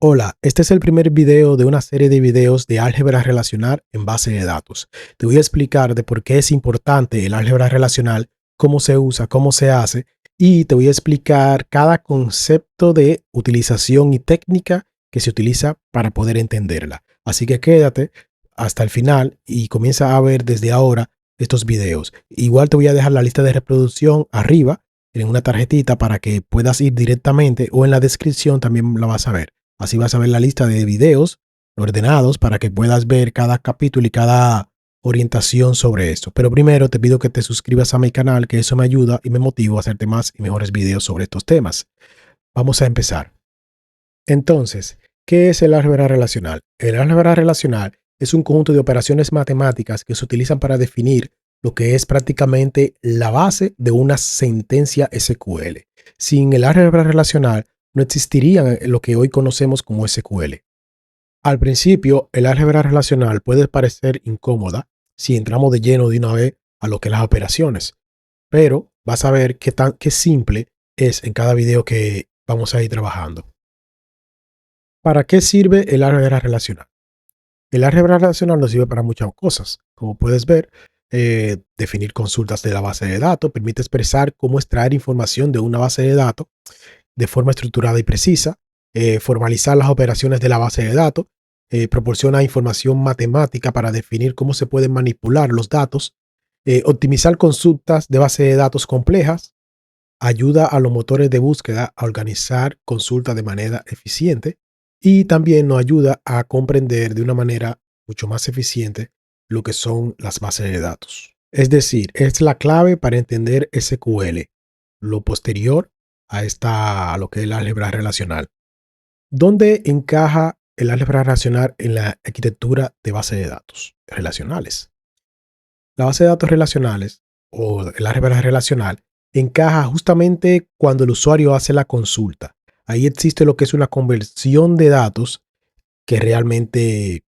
Hola, este es el primer video de una serie de videos de álgebra relacional en base de datos. Te voy a explicar de por qué es importante el álgebra relacional, cómo se usa, cómo se hace, y te voy a explicar cada concepto de utilización y técnica que se utiliza para poder entenderla. Así que quédate hasta el final y comienza a ver desde ahora estos videos. Igual te voy a dejar la lista de reproducción arriba en una tarjetita para que puedas ir directamente, o en la descripción también la vas a ver. Así vas a ver la lista de videos ordenados para que puedas ver cada capítulo y cada orientación sobre esto. Pero primero te pido que te suscribas a mi canal, que eso me ayuda y me motiva a hacerte más y mejores videos sobre estos temas. Vamos a empezar. Entonces, ¿qué es el álgebra relacional? El álgebra relacional es un conjunto de operaciones matemáticas que se utilizan para definir lo que es prácticamente la base de una sentencia SQL. Sin el álgebra relacional, no existiría lo que hoy conocemos como SQL. Al principio, el álgebra relacional puede parecer incómoda si entramos de lleno de una vez a lo que es las operaciones, pero vas a ver qué simple es en cada video que vamos a ir trabajando. ¿Para qué sirve el álgebra relacional? El álgebra relacional nos sirve para muchas cosas. Como puedes ver, definir consultas de la base de datos, permite expresar cómo extraer información de una base de datos de forma estructurada y precisa, formalizar las operaciones de la base de datos, proporciona información matemática para definir cómo se pueden manipular los datos, optimizar consultas de base de datos complejas, ayuda a los motores de búsqueda a organizar consultas de manera eficiente y también nos ayuda a comprender de una manera mucho más eficiente lo que son las bases de datos. Es decir, es la clave para entender SQL, lo posterior a lo que es el álgebra relacional. ¿Dónde encaja el álgebra relacional en la arquitectura de base de datos relacionales? La base de datos relacionales o el álgebra relacional encaja justamente cuando el usuario hace la consulta. Ahí existe lo que es una conversión de datos que realmente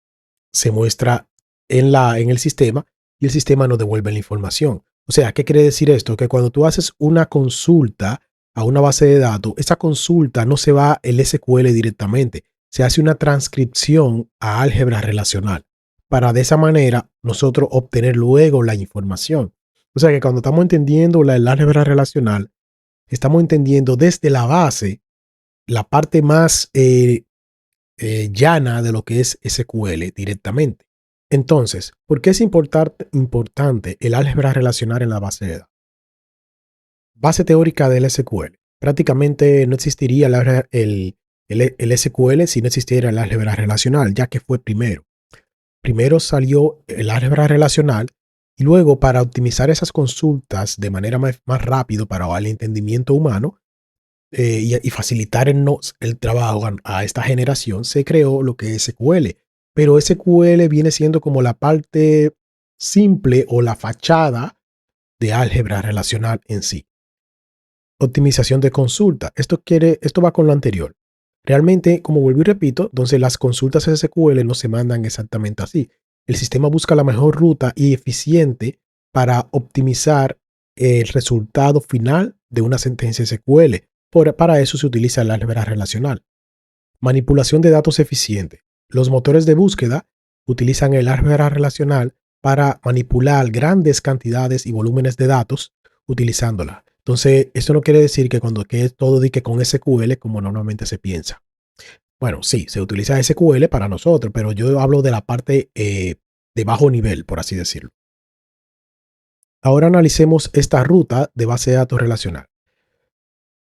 se muestra en el sistema, y el sistema nos devuelve la información. O sea, ¿qué quiere decir esto? Que cuando tú haces una consulta a una base de datos, esa consulta no se va al SQL directamente, se hace una transcripción a álgebra relacional para de esa manera nosotros obtener luego la información. O sea que cuando estamos entendiendo el álgebra relacional, estamos entendiendo desde la base la parte más llana de lo que es SQL directamente. Entonces, ¿por qué es importante el álgebra relacional en la base de datos? Base teórica del SQL. Prácticamente no existiría el SQL si no existiera el álgebra relacional, ya que fue primero. Primero salió el álgebra relacional y luego, para optimizar esas consultas de manera más rápido para el entendimiento humano, y facilitar el trabajo a esta generación, se creó lo que es SQL. Pero SQL viene siendo como la parte simple o la fachada de álgebra relacional en sí. Optimización de consulta. Esto va con lo anterior. Realmente, como vuelvo y repito, entonces las consultas SQL no se mandan exactamente así. El sistema busca la mejor ruta y eficiente para optimizar el resultado final de una sentencia SQL. Para eso se utiliza el álgebra relacional. Manipulación de datos eficiente. Los motores de búsqueda utilizan el álgebra relacional para manipular grandes cantidades y volúmenes de datos utilizándola. Entonces, esto no quiere decir que que es todo de que con SQL como normalmente se piensa. Bueno, sí, se utiliza SQL para nosotros, pero yo hablo de la parte de bajo nivel, por así decirlo. Ahora analicemos esta ruta de base de datos relacional.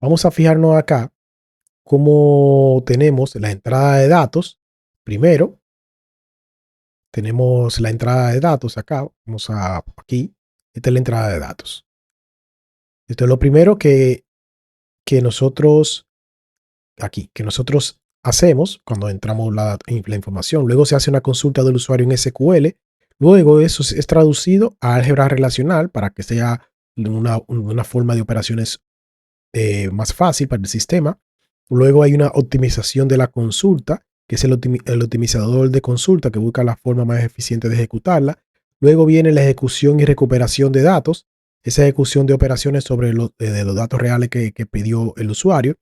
Vamos a fijarnos acá cómo tenemos la entrada de datos. Primero, tenemos la entrada de datos acá. Vamos a aquí. Esta es la entrada de datos. Esto es lo primero que nosotros hacemos cuando entramos la información. Luego se hace una consulta del usuario en SQL. Luego eso es traducido a álgebra relacional para que sea una forma de operaciones más fácil para el sistema. Luego hay una optimización de la consulta, que es el optimizador de consulta que busca la forma más eficiente de ejecutarla. Luego viene la ejecución y recuperación de datos, esa ejecución de operaciones sobre de los datos reales que pidió el usuario.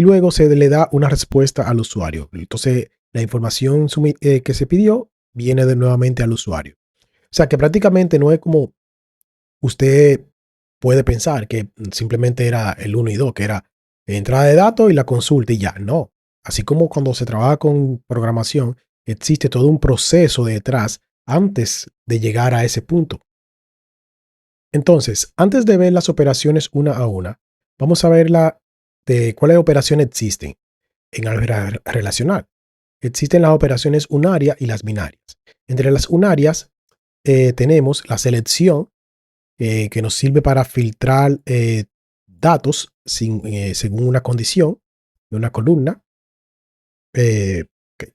y luego se le da una respuesta al usuario. Entonces, la información que se pidió viene nuevamente al usuario. O sea que prácticamente no es como usted puede pensar que simplemente era el 1 y 2, que era entrada de datos y la consulta y ya. No. Así como cuando se trabaja con programación, existe todo un proceso detrás antes de llegar a ese punto. Entonces, antes de ver las operaciones una a una, vamos a ver de cuáles operaciones existen en álgebra relacional. Existen las operaciones unaria y las binarias. Entre las unarias tenemos la selección, que nos sirve para filtrar datos según una condición de una columna. Ok.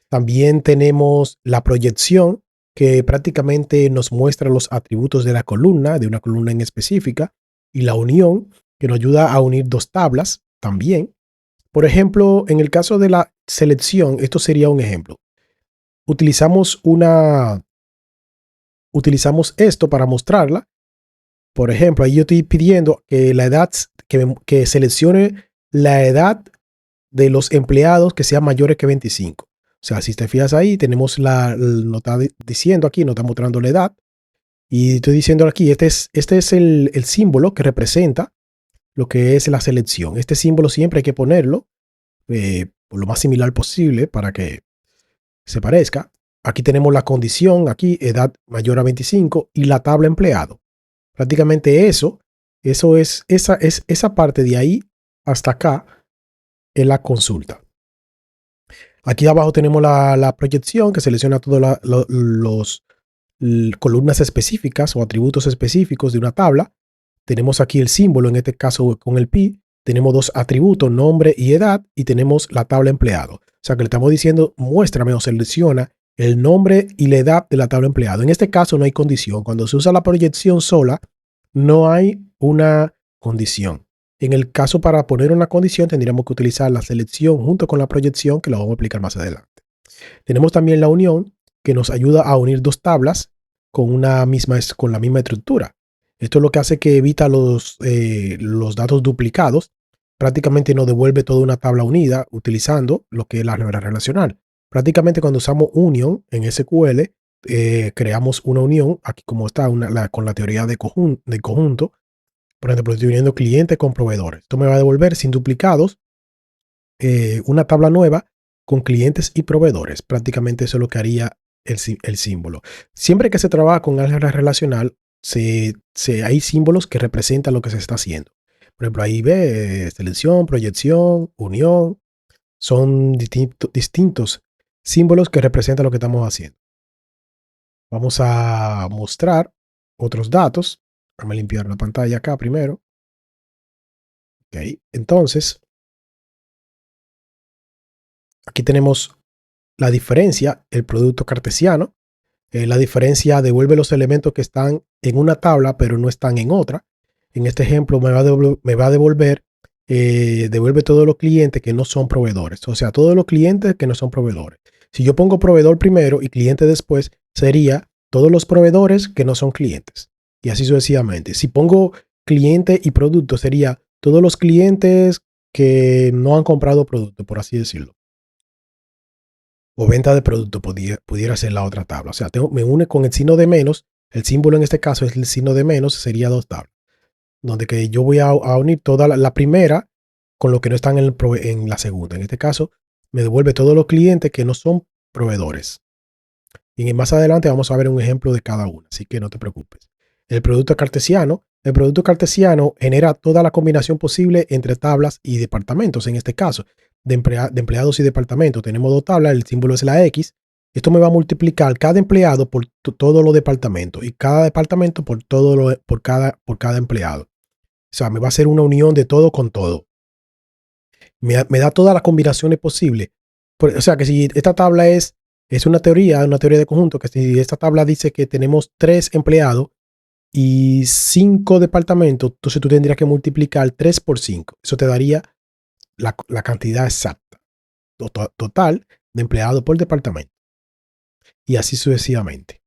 También tenemos la proyección, que prácticamente nos muestra los atributos de una columna en específica, y la unión, que nos ayuda a unir dos tablas también. Por ejemplo, en el caso de la selección, esto sería un ejemplo. Utilizamos esto para mostrarla. Por ejemplo, ahí yo estoy pidiendo que la edad, que seleccione la edad de los empleados que sean mayores que 25. O sea, si te fijas ahí, tenemos nos está diciendo aquí, nos está mostrando la edad. Y estoy diciendo aquí, este es el símbolo que representa lo que es la selección. Este símbolo siempre hay que ponerlo lo más similar posible para que se parezca. Aquí tenemos la condición, aquí edad mayor a 25 y la tabla empleado. Prácticamente esa parte de ahí hasta acá es la consulta. Aquí abajo tenemos la proyección, que selecciona todas los columnas específicas o atributos específicos de una tabla. Tenemos aquí el símbolo, en este caso con el pi. Tenemos dos atributos, nombre y edad, y tenemos la tabla empleado. O sea que le estamos diciendo, muéstrame o selecciona el nombre y la edad de la tabla empleado. En este caso no hay condición. Cuando se usa la proyección sola, no hay una condición. En el caso para poner una condición, tendríamos que utilizar la selección junto con la proyección, que lo vamos a explicar más adelante. Tenemos también la unión, que nos ayuda a unir dos tablas con la misma estructura. Esto es lo que hace que evita los datos duplicados. Prácticamente nos devuelve toda una tabla unida utilizando lo que es la álgebra relacional. Prácticamente cuando usamos union en SQL, creamos una unión, aquí como está, con la teoría de conjunto. Por ejemplo, estoy uniendo clientes con proveedores. Esto me va a devolver sin duplicados una tabla nueva con clientes y proveedores. Prácticamente eso es lo que haría el símbolo. Siempre que se trabaja con álgebra relacional, hay símbolos que representan lo que se está haciendo. Por ejemplo, ahí ve selección, proyección, unión. Son distintos símbolos que representan lo que estamos haciendo. Vamos a mostrar otros datos. Vamos a limpiar la pantalla acá primero. Ok, entonces, aquí tenemos la diferencia, el producto cartesiano. La diferencia devuelve los elementos que están en una tabla, pero no están en otra. En este ejemplo me va a devolver, devuelve todos los clientes que no son proveedores. O sea, todos los clientes que no son proveedores. Si yo pongo proveedor primero y cliente después, sería todos los proveedores que no son clientes. Y así sucesivamente. Si pongo cliente y producto, sería todos los clientes que no han comprado producto, por así decirlo. O venta de producto pudiera ser la otra tabla. O sea, me une con el signo de menos. El símbolo en este caso es el signo de menos, sería dos tablas. Donde que yo voy a unir toda la primera con lo que no están en la segunda. En este caso, me devuelve todos los clientes que no son proveedores. Y más adelante vamos a ver un ejemplo de cada una, así que no te preocupes. El producto cartesiano genera toda la combinación posible entre tablas y departamentos. En este caso, de empleados y departamentos, tenemos dos tablas, el símbolo es la X. Esto me va a multiplicar cada empleado por todos los departamentos y cada departamento por cada empleado. O sea, me va a hacer una unión de todo con todo. Me da todas las combinaciones posibles. O sea, que si esta tabla es una teoría de conjunto, que si esta tabla dice que tenemos 3 empleados y 5 departamentos, entonces tú tendrías que multiplicar 3 por 5. Eso te daría la cantidad exacta, total de empleados por departamento. Y así sucesivamente.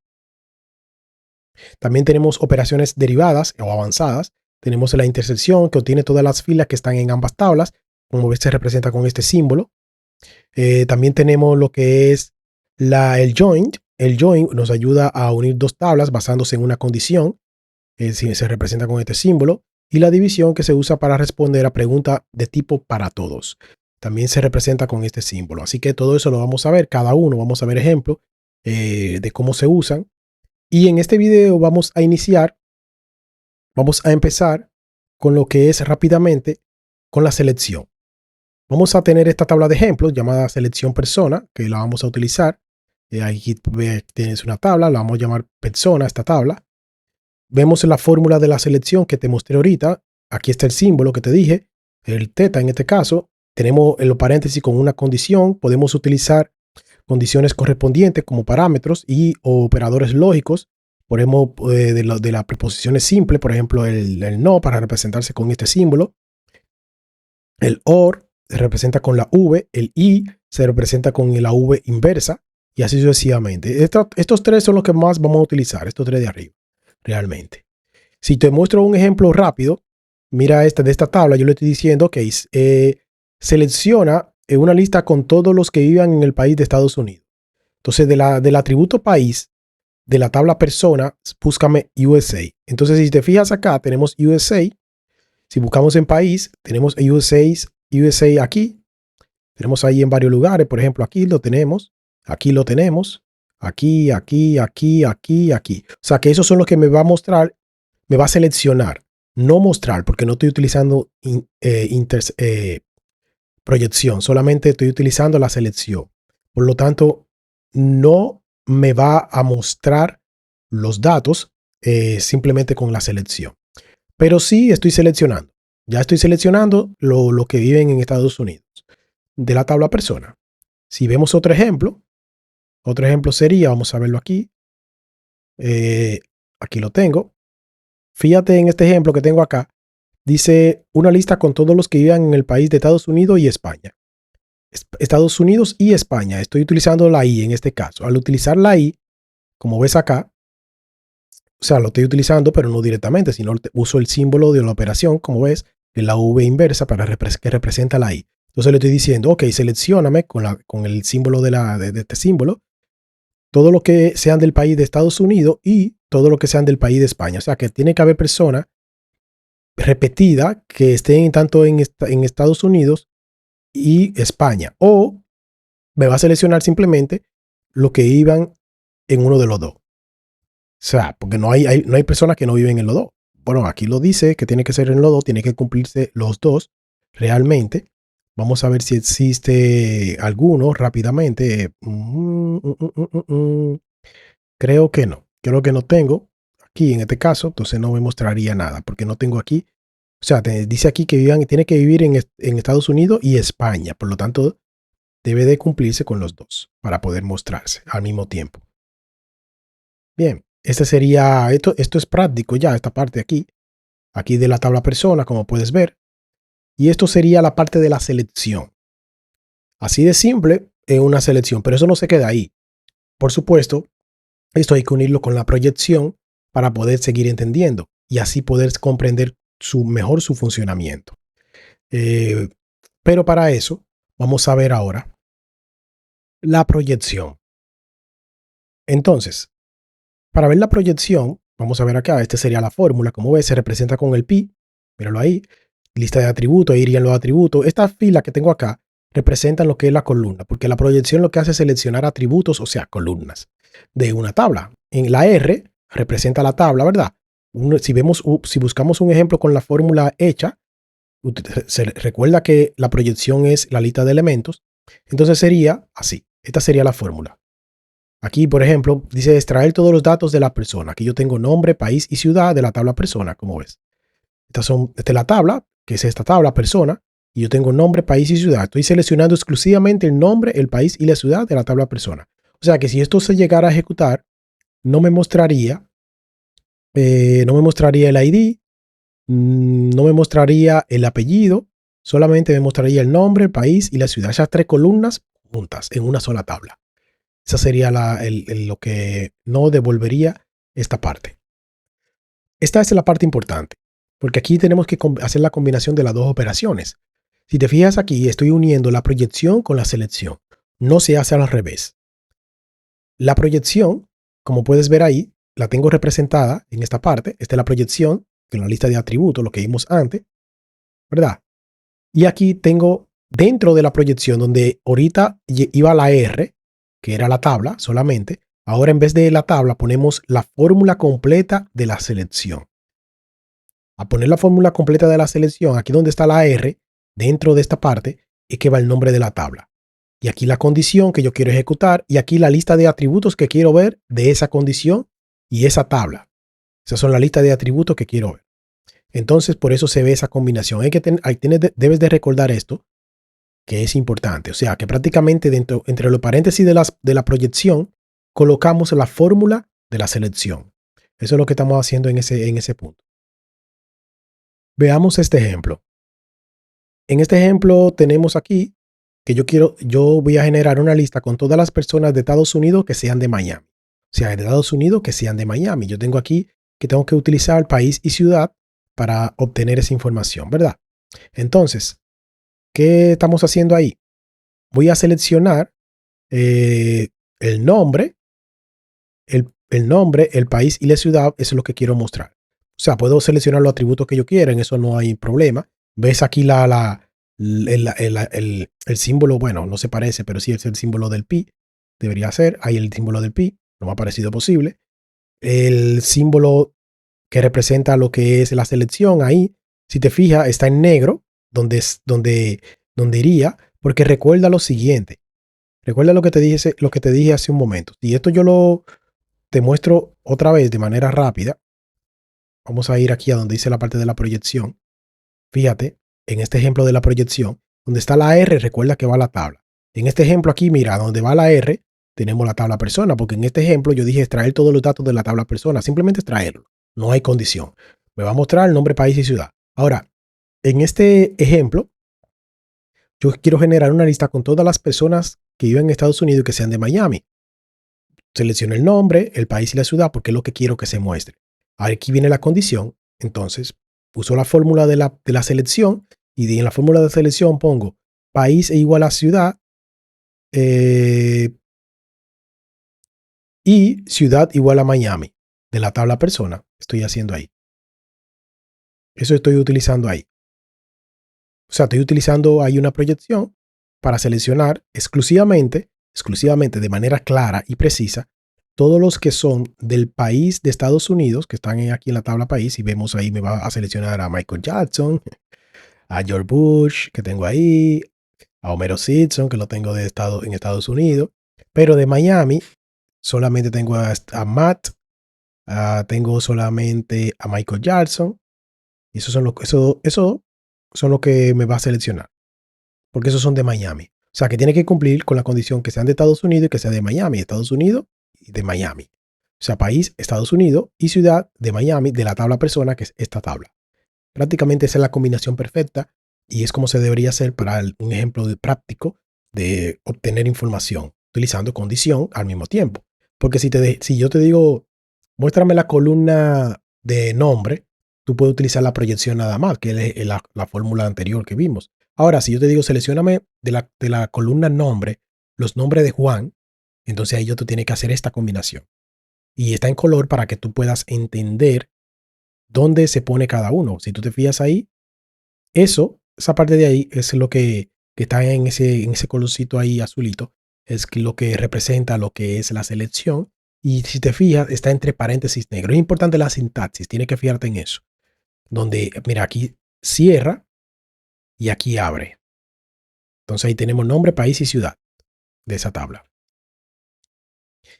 También tenemos operaciones derivadas o avanzadas. Tenemos la intersección, que obtiene todas las filas que están en ambas tablas. como ves se representa con este símbolo. También tenemos lo que es el joint. El joint nos ayuda a unir dos tablas basándose en una condición. Se representa con este símbolo. Y la división, que se usa para responder a preguntas de tipo para todos, también se representa con este símbolo. Así que todo eso lo vamos a ver, cada uno vamos a ver ejemplos de cómo se usan. Y en este video vamos a empezar con lo que es rápidamente con la selección. Vamos a tener esta tabla de ejemplos llamada selección persona, que la vamos a utilizar. Aquí tienes una tabla, la vamos a llamar persona, esta tabla. Vemos la fórmula de la selección que te mostré ahorita. Aquí está el símbolo que te dije, el θ en este caso. Tenemos el paréntesis con una condición. Podemos utilizar condiciones correspondientes como parámetros y operadores lógicos. Ponemos de las preposiciones simples, por ejemplo, el no para representarse con este símbolo. El OR se representa con la V, el I se representa con la V inversa y así sucesivamente. Estos tres son los que más vamos a utilizar, estos tres de arriba, realmente. Si te muestro un ejemplo rápido, mira de esta tabla, yo le estoy diciendo que selecciona una lista con todos los que vivan en el país de Estados Unidos. Entonces, del atributo país, de la tabla persona, búscame USA. Entonces, si te fijas acá, tenemos USA. Si buscamos en país, tenemos USA aquí. Tenemos ahí en varios lugares. Por ejemplo, aquí lo tenemos. Aquí lo tenemos. Aquí, aquí, aquí, aquí, aquí. O sea que esos son los que me va a mostrar, me va a seleccionar. No mostrar, porque no estoy utilizando proyección. Solamente estoy utilizando la selección. Por lo tanto, no me va a mostrar los datos simplemente con la selección. Pero sí estoy seleccionando. Ya estoy seleccionando lo que viven en Estados Unidos de la tabla persona. Si vemos otro ejemplo sería, vamos a verlo aquí. Aquí lo tengo. Fíjate en este ejemplo que tengo acá. Dice una lista con todos los que vivan en el país de Estados Unidos y España. Estados Unidos y España. Estoy utilizando la I en este caso. Al utilizar la I, como ves acá, o sea, lo estoy utilizando, pero no directamente, sino uso el símbolo de la operación, como ves, en la V inversa que representa la I. Entonces le estoy diciendo, ok, seleccióname con el símbolo de este símbolo, todo lo que sean del país de Estados Unidos y todo lo que sean del país de España. O sea, que tiene que haber personas repetidas que estén tanto en Estados Unidos y España. O me va a seleccionar simplemente lo que iban en uno de los dos. O sea, porque no hay personas que no viven en los dos. Bueno, aquí lo dice que tiene que ser en los dos, tiene que cumplirse los dos realmente. Vamos a ver si existe alguno rápidamente. Creo que no. Creo que no tengo aquí en este caso, entonces no me mostraría nada porque no tengo aquí. O sea, dice aquí que tiene que vivir en Estados Unidos y España. Por lo tanto, debe de cumplirse con los dos para poder mostrarse al mismo tiempo. Bien. Este sería, esto es práctico ya, esta parte aquí de la tabla persona, como puedes ver. Y esto sería la parte de la selección. Así de simple es una selección, pero eso no se queda ahí. Por supuesto, esto hay que unirlo con la proyección para poder seguir entendiendo y así poder comprender mejor su funcionamiento. Pero para eso, vamos a ver ahora la proyección. Entonces, para ver la proyección, vamos a ver acá, esta sería la fórmula. Como ves, se representa con el pi. Míralo ahí. Lista de atributos, ahí irían los atributos. Estas filas que tengo acá representan lo que es la columna, porque la proyección lo que hace es seleccionar atributos, o sea, columnas, de una tabla. En la R representa la tabla, ¿verdad? Si buscamos un ejemplo con la fórmula hecha, se recuerda que la proyección es la lista de elementos. Entonces sería así. Esta sería la fórmula. Aquí, por ejemplo, dice extraer todos los datos de la persona. Aquí yo tengo nombre, país y ciudad de la tabla persona, como ves. Esta es la tabla, que es esta tabla persona, y yo tengo nombre, país y ciudad. Estoy seleccionando exclusivamente el nombre, el país y la ciudad de la tabla persona. O sea que si esto se llegara a ejecutar, no me mostraría el ID, no me mostraría el apellido, solamente me mostraría el nombre, el país y la ciudad. Esas tres columnas juntas en una sola tabla. Esa sería lo que no devolvería esta parte. Esta es la parte importante, porque aquí tenemos que hacer la combinación de las dos operaciones. Si te fijas aquí, estoy uniendo la proyección con la selección. No se hace al revés. La proyección, como puedes ver ahí, la tengo representada en esta parte. Esta es la proyección, que en la lista de atributos, lo que vimos antes, ¿verdad? Y aquí tengo dentro de la proyección donde ahorita iba la R, que era la tabla solamente. Ahora en vez de la tabla ponemos la fórmula completa de la selección. A poner la fórmula completa de la selección, aquí donde está la R, dentro de esta parte, es que va el nombre de la tabla. Y aquí la condición que yo quiero ejecutar y aquí la lista de atributos que quiero ver de esa condición y esa tabla. Esas son la lista de atributos que quiero ver. Entonces, por eso se ve esa combinación. Debes de recordar esto, que es importante. O sea, que prácticamente entre los paréntesis de la proyección, colocamos la fórmula de la selección. Eso es lo que estamos haciendo en ese punto. Veamos este ejemplo. En este ejemplo tenemos aquí que yo voy a generar una lista con todas las personas de Estados Unidos que sean de Miami. O sea, de Estados Unidos que sean de Miami. Yo tengo aquí que tengo que utilizar país y ciudad para obtener esa información, ¿verdad? Entonces, ¿qué estamos haciendo ahí? Voy a seleccionar el nombre, el país y la ciudad. Eso es lo que quiero mostrar. O sea, puedo seleccionar los atributos que yo quiera, en eso no hay problema. Ves aquí el símbolo, bueno, no se parece, pero sí es el símbolo del pi. Debería ser, ahí el símbolo del pi, lo más parecido posible. El símbolo que representa lo que es la selección, ahí, si te fijas, está en negro, donde iría, porque recuerda lo siguiente. Recuerda lo que te dije hace un momento. Y esto te muestro otra vez de manera rápida. Vamos a ir aquí a donde dice la parte de la proyección. Fíjate, en este ejemplo de la proyección, donde está la R, recuerda que va la tabla. En este ejemplo aquí, mira, donde va la R, tenemos la tabla persona, porque en este ejemplo yo dije extraer todos los datos de la tabla persona, simplemente extraerlo, no hay condición. Me va a mostrar el nombre, país y ciudad. Ahora, en este ejemplo, yo quiero generar una lista con todas las personas que viven en Estados Unidos y que sean de Miami. Selecciono el nombre, el país y la ciudad porque es lo que quiero que se muestre. Aquí viene la condición, entonces uso la fórmula de la selección y en la fórmula de selección pongo país e igual a ciudad y ciudad igual a Miami de la tabla persona. Estoy haciendo ahí. Eso estoy utilizando ahí. O sea, estoy utilizando ahí una proyección para seleccionar exclusivamente de manera clara y precisa todos los que son del país de Estados Unidos, que están aquí en la tabla país, y vemos ahí me va a seleccionar a Michael Jackson, a George Bush, que tengo ahí, a Homero Simpson, que lo tengo en Estados Unidos, pero de Miami solamente tengo a Matt, tengo solamente a Michael Jackson, y eso son lo que me va a seleccionar, porque esos son de Miami. O sea, que tiene que cumplir con la condición que sean de Estados Unidos y que sea de Miami, Estados Unidos y de Miami. O sea, país, Estados Unidos y ciudad de Miami, de la tabla persona, que es esta tabla. Prácticamente esa es la combinación perfecta y es como se debería hacer para un ejemplo práctico de obtener información, utilizando condición al mismo tiempo. Porque si yo te digo, muéstrame la columna de nombre, tú puedes utilizar la proyección nada más, que es la fórmula anterior que vimos. Ahora, si yo te digo, seleccioname de la columna nombre, los nombres de Juan, entonces ahí yo te tiene que hacer esta combinación. Y está en color para que tú puedas entender dónde se pone cada uno. Si tú te fijas ahí, esa parte de ahí es lo que está en ese colorcito ahí azulito, es lo que representa lo que es la selección. Y si te fijas, está entre paréntesis negro. Es importante la sintaxis, tienes que fijarte en eso. Donde, mira, aquí cierra y aquí abre. Entonces ahí tenemos nombre, país y ciudad de esa tabla.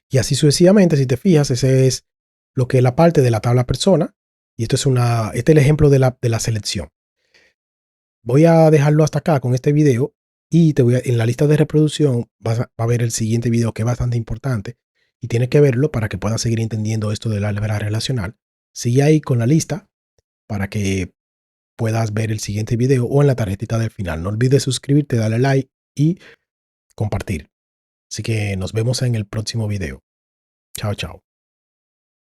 Y así sucesivamente, si te fijas, ese es lo que es la parte de la tabla persona. Y este es el ejemplo de la selección. Voy a dejarlo hasta acá con este video y en la lista de reproducción va a ver el siguiente video que es bastante importante y tienes que verlo para que puedas seguir entendiendo esto del álgebra relacional. Sigue ahí con la lista para que puedas ver el siguiente video o en la tarjetita del final. No olvides suscribirte, darle like y compartir. Así que nos vemos en el próximo video. Chao, chao.